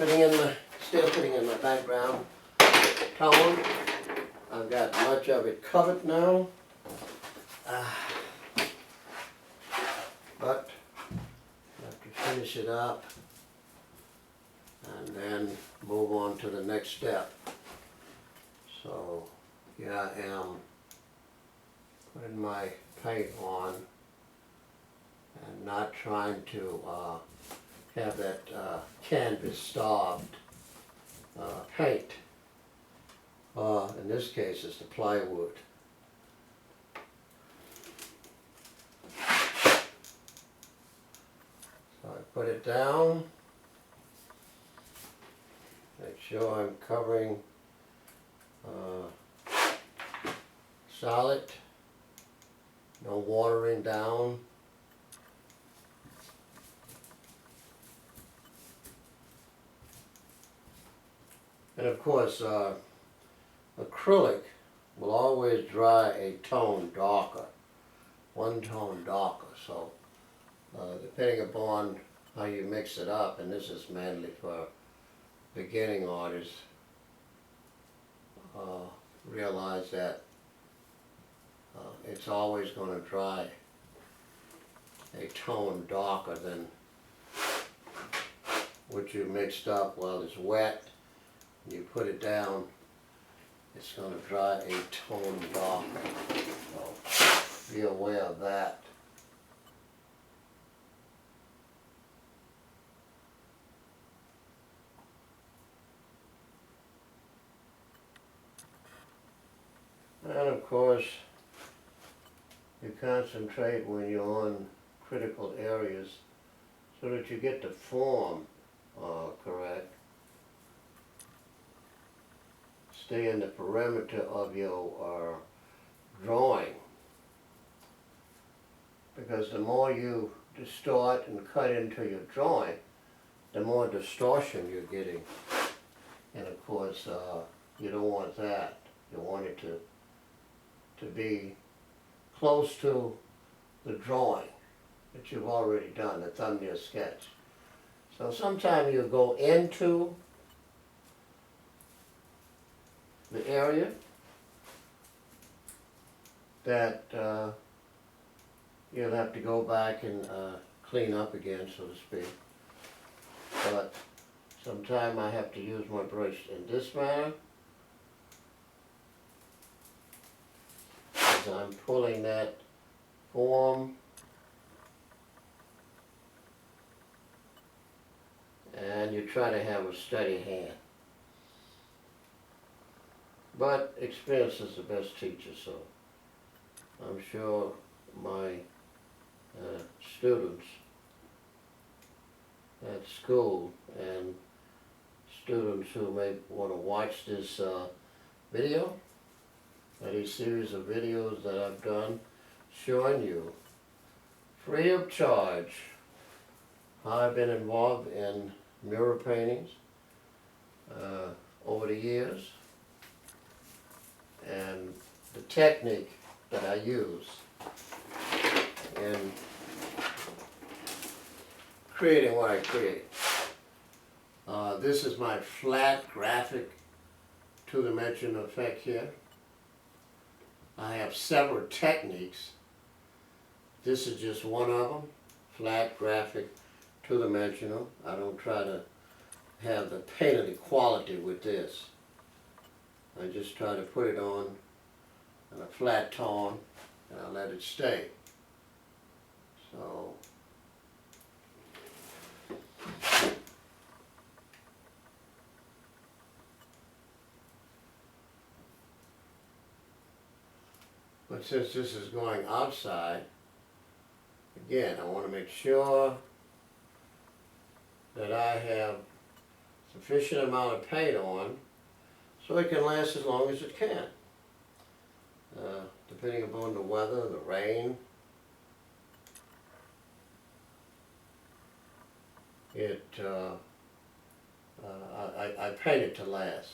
still putting in my background tone. I've got much of it covered now. But I have to finish it up and then move on to the next step. So here I am putting my paint on and not trying to have that canvas starved paint. In this case it's the plywood. So I put it down, make sure I'm covering solid, no watering down. And of course, acrylic will always dry a tone darker, one tone darker. So depending upon how you mix it up, and this is mainly for beginning artists, realize that it's always going to dry a tone darker than what you mixed up while it's wet. You put it down, it's going to dry a tone darker. So be aware of that. And of course, you concentrate when you're on critical areas so that you get the form correct. Stay in the perimeter of your drawing, because the more you distort and cut into your drawing, the more distortion you're getting. And of course, you don't want that. You want it to be close to the drawing that you've already done, the thumbnail sketch. So sometimes you go into the area that you'll have to go back and clean up again, so to speak. But sometimes I have to use my brush in this manner, as I'm pulling that form, and you try to have a steady hand. But experience is the best teacher, so I'm sure my students at school and students who may want to watch this video, these series of videos that I've done showing you free of charge how I've been involved in mural paintings over the years, and the technique that I use in creating what I create. This is my flat graphic two-dimensional effect here. I have several techniques. This is just one of them, flat graphic two-dimensional. I don't try to have the painted quality with this. I just try to put it on in a flat tone and I let it stay. So but since this is going outside, again, I want to make sure that I have sufficient amount of paint on so it can last as long as it can. Depending upon the weather, the rain, I paint it to last.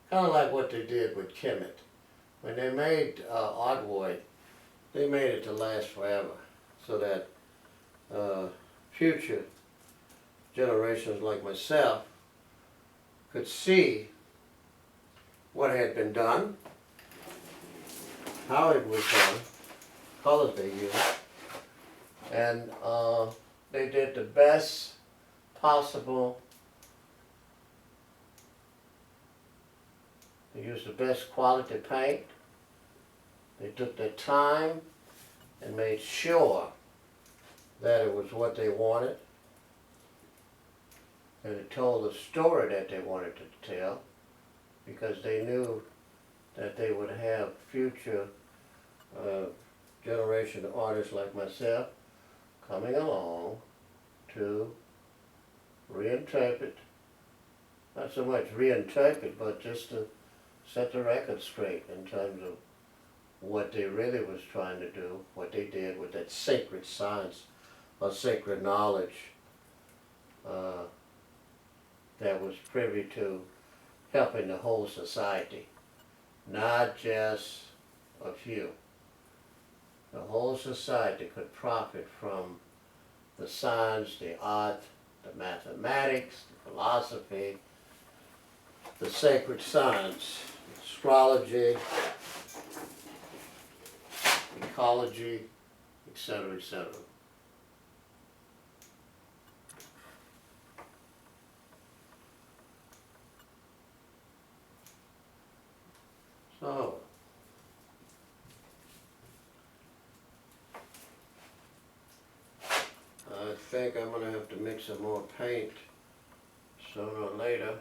Kind of like what they did with Kemet. When they made artwood, they made it to last forever, so that future generations like myself could see what had been done, how it was done, colors they used, and they did the best possible. They used the best quality paint. They took their time and made sure that it was what they wanted, and it told the story that they wanted to tell, because they knew that they would have future generation of artists like myself coming along to reinterpret, not so much reinterpret, but just to set the record straight in terms of what they really was trying to do, what they did with that sacred science or sacred knowledge that was privy to helping the whole society, not just a few. The whole society could profit from the science, the art, the mathematics, the philosophy, the sacred science, astrology, ecology, etc., etc. So, I think I'm going to have to mix some more paint sooner or later.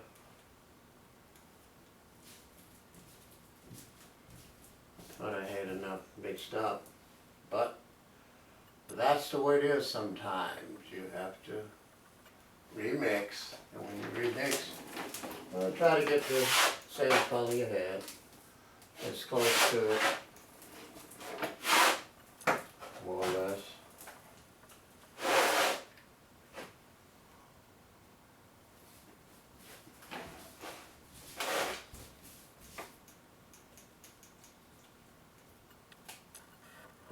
Thought I had enough mixed up, but that's the way it is sometimes. You have to remix, and when you remix, try to get the same color you had, as close to it, more or less.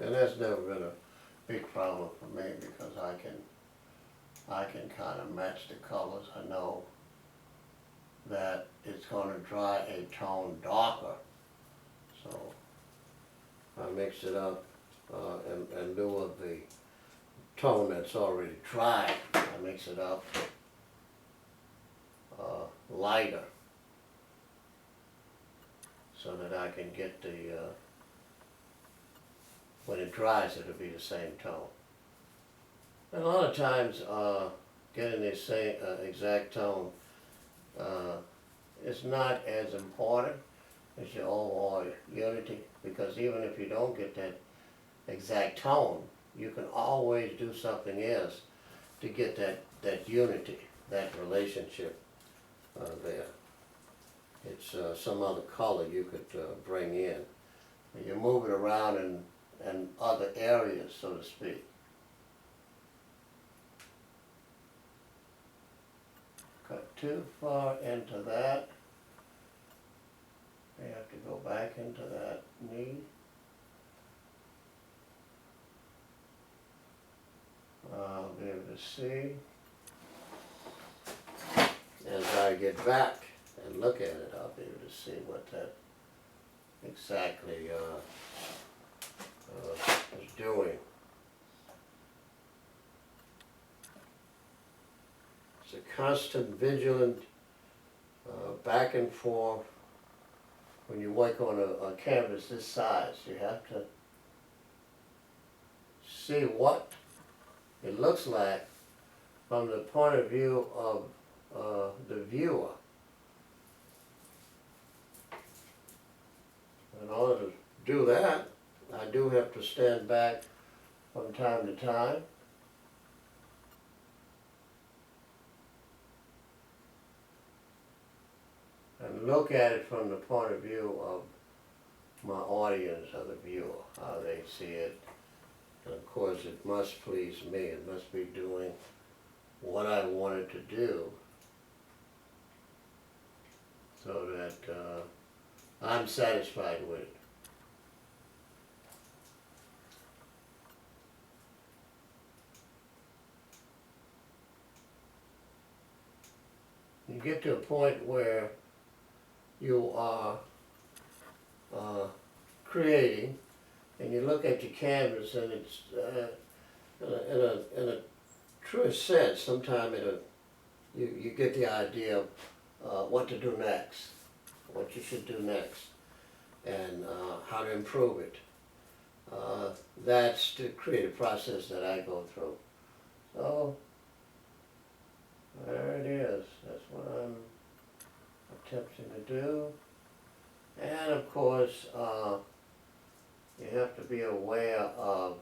And that's never been a big problem for me, because I can kind of match the colors. I know that it's going to dry a tone darker, so I mix it up in lieu of the tone that's already dry. I mix it up lighter, so that I can get the when it dries, it'll be the same tone. And a lot of times, getting the same exact tone is not as important as your overall unity, because even if you don't get that exact tone, you can always do something else to get that unity, that relationship there. It's some other color you could bring in. And you move it around in other areas, so to speak. Cut too far into that. I have to go back into that knee. I'll be able to see. As I get back and look at it, I'll be able to see what that exactly is doing. It's a constant, vigilant back and forth. When you work on a canvas this size, you have to see what it looks like from the point of view of the viewer. In order to do that, I do have to stand back from time to time. And look at it from the point of view of my audience, or the viewer, how they see it. And of course, it must please me. It must be doing what I wanted to do, so that I'm satisfied with it. You get to a point where you are creating, and you look at your canvas, and it's in a true sense, sometimes you get the idea of what to do next, what you should do next, and how to improve it. That's the creative process that I go through. So, there it is. That's what I'm attempting to do. And of course, you have to be aware of